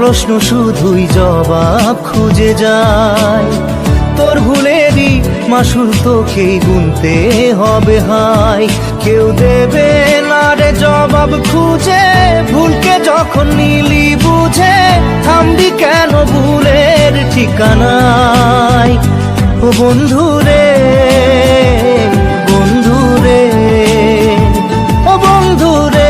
প্রশ্ন শুধুই জবাব খুঁজে যায়। তোর ভুলেরই মাসুল তোকেই গুনতে হবে হায়। কেউ দেবে না রে জবাব খুঁজে, ভুলকে যখন নিলি বুঝে থামবি কেন ভুলের ঠিকানায়। ও বন্ধু রে, বন্ধু রে, ও বন্ধু রে।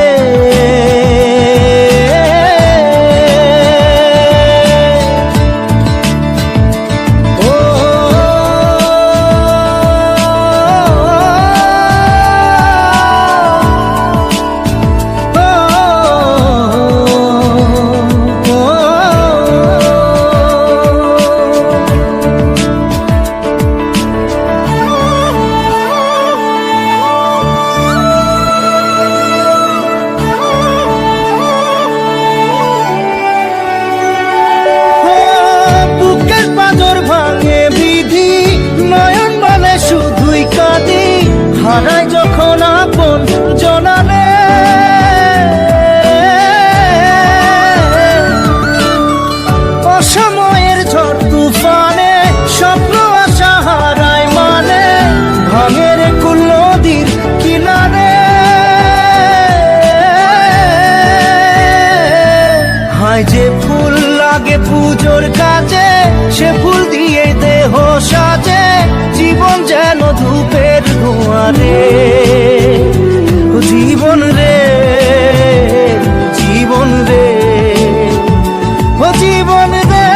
হারাই যখন আপন জনারে, অসময়ের ঝড় তুফানে স্বপ্ন আশা হারায় মানে, ভাঙের কুল নদীর কিনারে। হায় যে ফুল লাগে পুজোর কাজে, সে ফুল দিয়ে দেহ সাজে, জীবন যেন ধূপের ধোঁয়ারে। জীবন রে, জীবন রে, ও জীবন রে।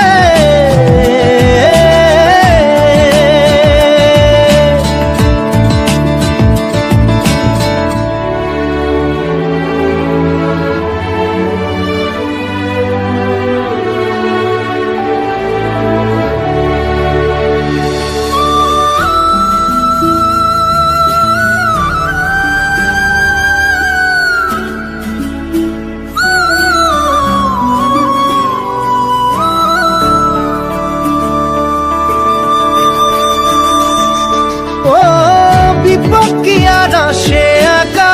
কি আর আসে একা,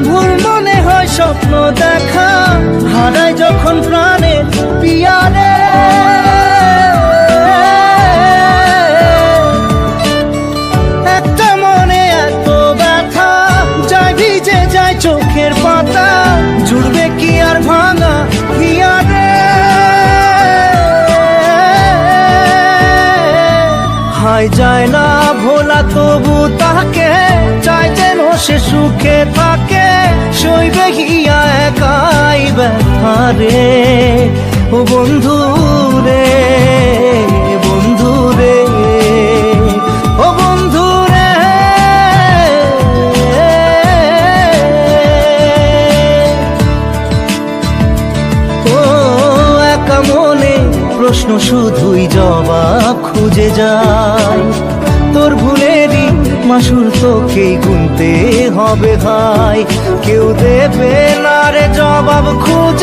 ভুল মনে হয় স্বপ্ন দেখা, হারাই যখন প্রাণের পিয়ারে। একটা মনে এত ব্যথা, যায় ভিজে যায় চোখের পাতা, জুড়বে কি আর ভাঙা হিয়ারে। হায় যায় না ভোলা তবু তাকে, চাই যেন সে সুখে থাকে, সইবে হিয়া একাই ব্যথা রে। ও বন্ধু রে, বন্ধু রে, ও বন্ধু রে। ও একা মনে প্রশ্ন শুধুই জবাব খুঁজে যায়। তোর ভুলেরই মাসুল তোকেই গুনতে হবে ভাই। কেউ দেবে না রে জবাব খুঁজে।